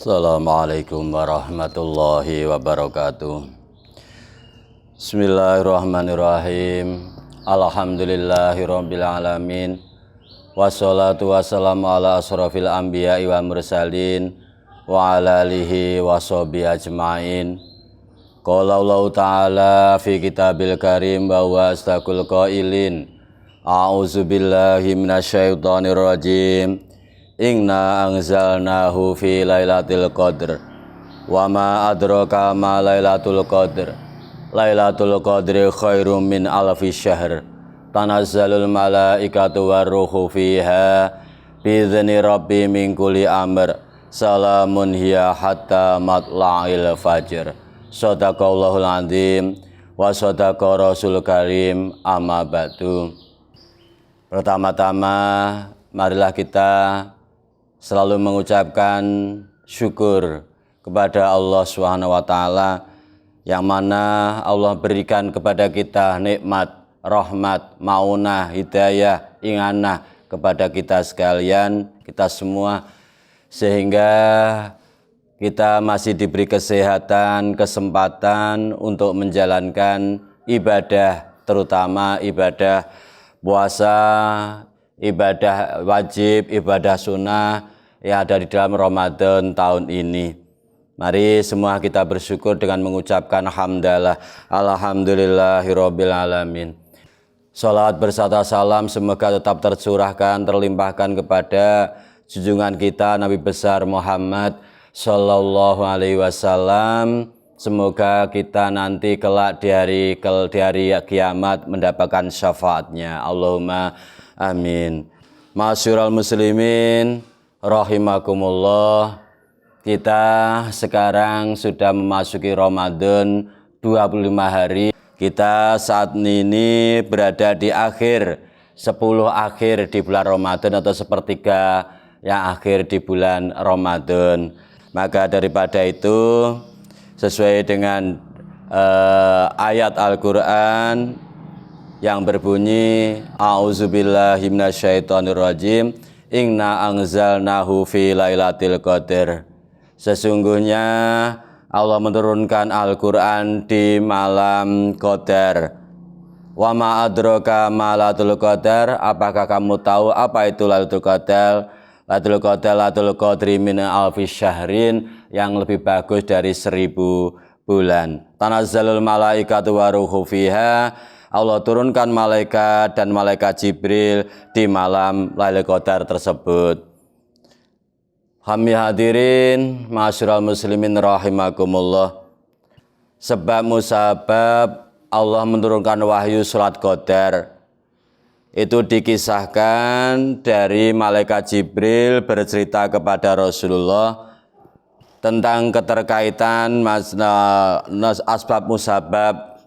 Assalamualaikum warahmatullahi wabarakatuh. Bismillahirrahmanirrahim. Alhamdulillahirabbil alamin. Wassalatu wassalamu ala asrofil anbiya'i wa mursalin wa ala alihi wa sahbihi ajma'in. Qala Allah ta'ala fi kitabil karim wa huwa astaqul qailin. A'udzu billahi minasyaitonir rajim. Inna anzalnahu fi lailatul qadr wa ma adraka ma lailatul qadr. Lailatul qadri khairum min alfi syahr. Tanazzalul malaikatu warruhu fiha bi'izni rabbi min kulli amr. Salamun hiya hatta matla'il fajr. Shadaqallahul azim wa shadaqa rasul karim. Amma ba'du. Pertama-tama marilah kita selalu mengucapkan syukur kepada Allah Subhanahu wa taala yang mana Allah berikan kepada kita nikmat, rahmat, maunah, hidayah, inganah kepada kita sekalian, kita semua, sehingga kita masih diberi kesehatan, kesempatan untuk menjalankan ibadah, terutama ibadah puasa, ibadah wajib, ibadah sunnah yang ada di dalam Ramadan tahun ini. Mari semua kita bersyukur dengan mengucapkan hamdalah, alhamdulillahirabbil alamin. Salawat berserta salam semoga tetap tercurahkan, terlimpahkan kepada junjungan kita Nabi besar Muhammad sallallahu alaihi wasallam. Semoga kita nanti kelak di hari kiamat mendapatkan syafaatnya. Allahumma amin. Ma'asyiral muslimin rahimakumullah. Kita sekarang sudah memasuki Ramadan 25 hari. Kita saat ini berada di akhir 10 akhir di bulan Ramadan atau sepertiga yang akhir di bulan Ramadan. Maka daripada itu, sesuai dengan ayat Al-Quran yang berbunyi a'udzubillahi minasyaitonirrajim, inna anzalnahu fi lailatul qadr. Sesungguhnya Allah menurunkan Al-Quran di malam Qadar. Wa ma adraka ma lailatul qadar. Apakah kamu tahu apa itu Lailatul Qadar? Lailatul Qadar Lailatul Qadri min alfi syahrin, yang lebih bagus dari 1000 bulan. Tanazzalul malaikatu waruhu fiha. Allah turunkan malaikat dan malaikat Jibril di malam Lailatul Qadar tersebut. Hami hadirin ma'asyiral muslimin rahimakumullah. Sebab musabab Allah menurunkan wahyu surat Qadar itu dikisahkan dari malaikat Jibril bercerita kepada Rasulullah tentang keterkaitan asbab musabab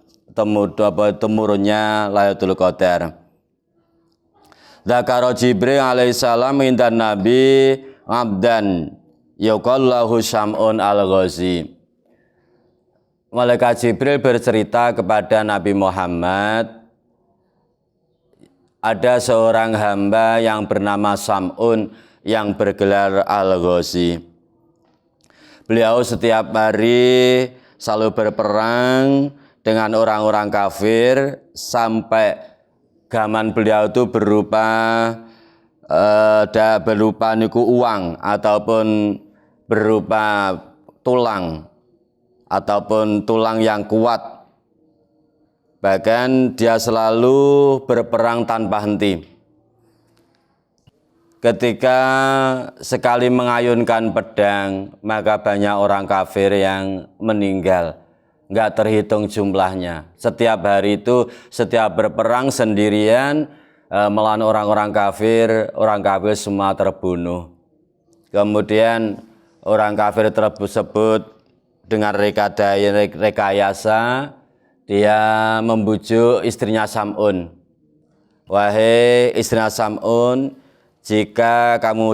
temurunnya Lailatul Qadar. Dzakara Jibril alaihissalam indan Nabi abdan yuqallahu Syam'un al-Ghazi. Malaikat Jibril bercerita kepada Nabi Muhammad, ada seorang hamba yang bernama Syam'un yang bergelar al-Ghazi. Beliau setiap hari selalu berperang dengan orang-orang kafir sampai gaman beliau itu berupa niku uang ataupun berupa tulang ataupun tulang yang kuat. Bahkan dia selalu berperang tanpa henti. Ketika sekali mengayunkan pedang, maka banyak orang kafir yang meninggal. Enggak terhitung jumlahnya. Setiap hari itu, setiap berperang sendirian melawan orang-orang kafir semua terbunuh. Kemudian orang kafir tersebut dengan rekayasa dia membujuk istrinya Syam'un. Wahai istrinya Syam'un, jika kamu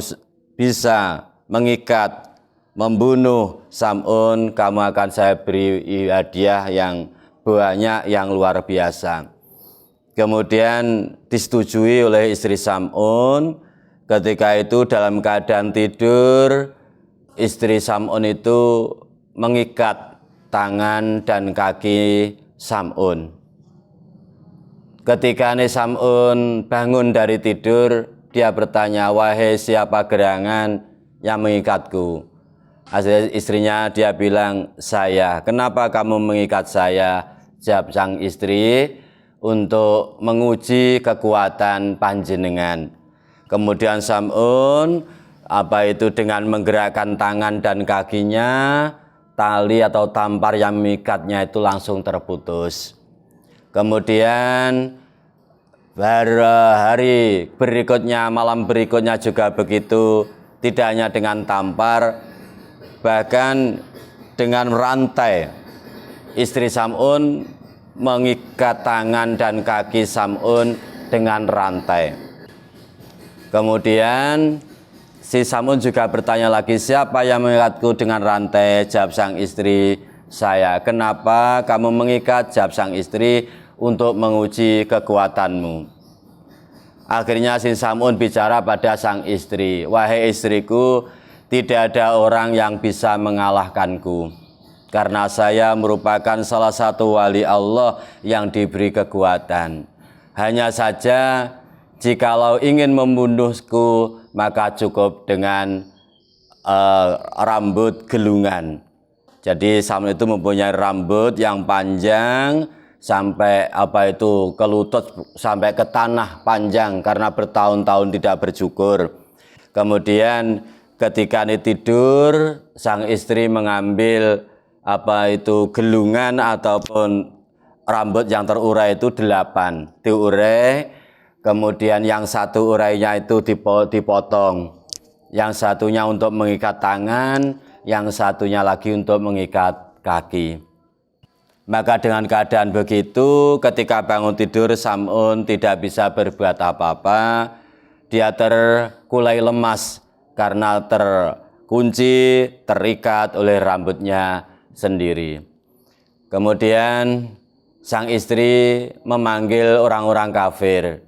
bisa mengikat, membunuh Syam'un, kamu akan saya beri hadiah yang banyak, yang luar biasa. Kemudian disetujui oleh istri Syam'un. Ketika itu dalam keadaan tidur, istri Sam'un itu mengikat tangan dan kaki Sam'un. Ketika Sam'un bangun dari tidur, dia bertanya, "Wahai siapa gerangan yang mengikatku?" Hasil istrinya dia bilang, "Saya." "Kenapa kamu mengikat saya?" Jawab sang istri, "Untuk menguji kekuatan panjenengan." Kemudian Sam'un dengan menggerakkan tangan dan kakinya, tali atau tampar yang mengikatnya itu langsung terputus. Kemudian hari berikutnya, malam berikutnya juga begitu, tidak hanya dengan tampar, bahkan dengan rantai. Istri Sam'un mengikat tangan dan kaki Sam'un dengan rantai. Kemudian si Sam'un juga bertanya lagi, "Siapa yang mengikatku dengan rantai?" Jawab sang istri, "Saya." "Kenapa kamu mengikat?" Jawab sang istri, "Untuk menguji kekuatanmu." Akhirnya si Sam'un bicara pada sang istri, "Wahai istriku, tidak ada orang yang bisa mengalahkanku, karena saya merupakan salah satu wali Allah yang diberi kekuatan. Hanya saja, jikalau ingin membunuhku, maka cukup dengan rambut gelungan." Jadi Sam'un itu mempunyai rambut yang panjang sampai ke lutut, sampai ke tanah panjang karena bertahun-tahun tidak bercukur. Kemudian ketika tidur, sang istri mengambil gelungan ataupun rambut yang terurai itu 8 diurai, kemudian yang satu urainya itu dipotong, yang satunya untuk mengikat tangan, yang satunya lagi untuk mengikat kaki. Maka dengan keadaan begitu, ketika bangun tidur Sam'un tidak bisa berbuat apa-apa. Dia terkulai lemas karena terkunci, terikat oleh rambutnya sendiri. Kemudian sang istri memanggil orang-orang kafir.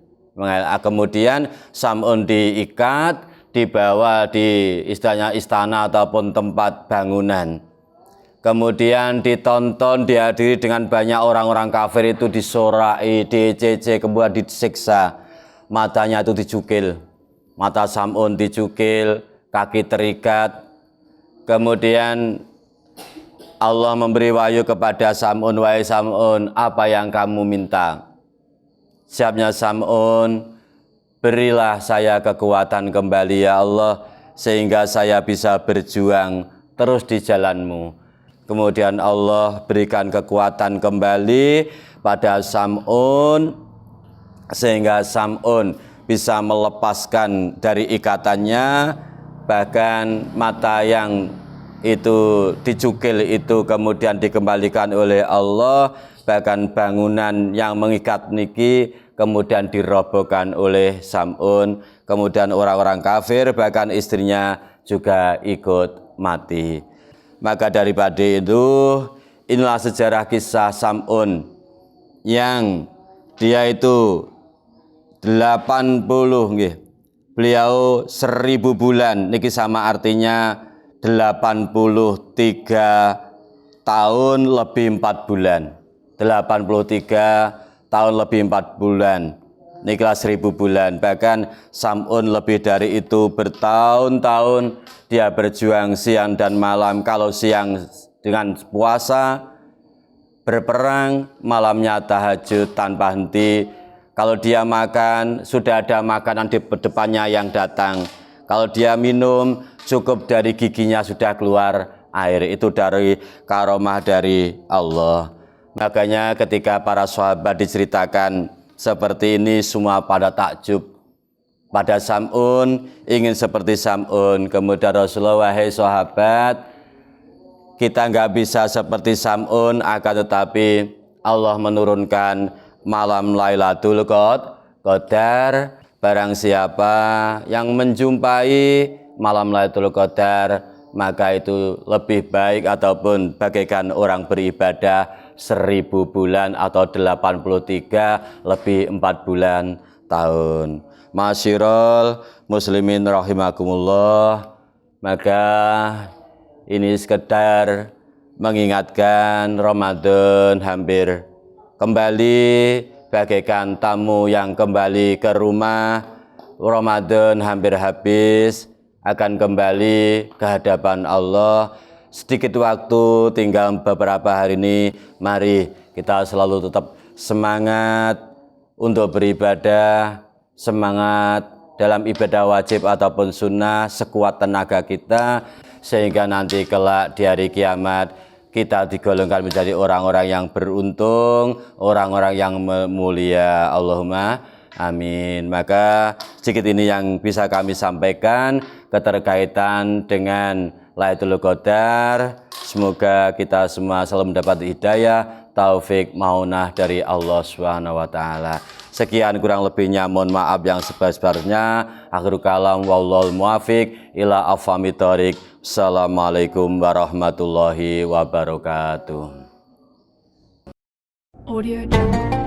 Kemudian Sam'un diikat, dibawa di istana ataupun tempat bangunan. Kemudian ditonton, dihadiri dengan banyak orang-orang kafir itu, disorai, dicece, kemudian disiksa. Matanya itu dicukil, mata Sam'un dicukil, kaki terikat. Kemudian Allah memberi wahyu kepada Sam'un, "Wahai Sam'un, apa yang kamu minta?" Jawabnya Sam'un, "Berilah saya kekuatan kembali ya Allah, sehingga saya bisa berjuang terus di jalan-Mu." Kemudian Allah berikan kekuatan kembali pada Sam'un, sehingga Sam'un bisa melepaskan dari ikatannya, bahkan mata yang itu dicukil itu kemudian dikembalikan oleh Allah, bahkan bangunan yang mengikat niki kemudian dirobohkan oleh Sam'un, kemudian orang-orang kafir bahkan istrinya juga ikut mati. Maka daripada itu, inilah sejarah kisah Sam'un yang dia itu 80 beliau 1000 bulan niki sama artinya 83 tahun lebih 4 bulan. 83 tahun lebih 4 bulan. Nikilah 1000 bulan. Bahkan Sam'un lebih dari itu, bertahun-tahun dia berjuang siang dan malam. Kalau siang dengan puasa, berperang, malamnya tahajud tanpa henti. Kalau dia makan, sudah ada makanan di depannya yang datang. Kalau dia minum, cukup dari giginya sudah keluar air. Itu dari karomah dari Allah. Makanya ketika para sahabat diceritakan seperti ini, semua pada takjub. Pada Sam'un, ingin seperti Sam'un. Kemudian Rasulullah, "Wahai sahabat, kita nggak bisa seperti Sam'un, akan tetapi Allah menurunkan malam Lailatul Qadar. Barang siapa yang menjumpai malam Lailatul Qadar, maka itu lebih baik ataupun bagaikan orang beribadah 1000 bulan atau 83 lebih 4 bulan tahun." Masyirul muslimin rahimakumullah. Maka ini sekedar mengingatkan Ramadan hampir kembali, bagaikan tamu yang kembali ke rumah. Ramadan hampir habis, akan kembali ke hadapan Allah. Sedikit waktu, tinggal beberapa hari ini, mari kita selalu tetap semangat untuk beribadah, semangat dalam ibadah wajib ataupun sunnah sekuat tenaga kita, sehingga nanti kelak di hari kiamat kita digolongkan menjadi orang-orang yang beruntung, orang-orang yang mulia. Allahumma amin. Maka sedikit ini yang bisa kami sampaikan keterkaitan dengan Lailatul Qadar. Semoga kita semua selalu mendapat hidayah, taufik, maunah dari Allah Subhanahu wa taala. Sekian kurang lebihnya mohon maaf yang sebesar-besarnya. Akhirul kalam wallahul muwafiq ila aqwamit thoriq. Assalamualaikum warahmatullahi wabarakatuh. Audio Jungle.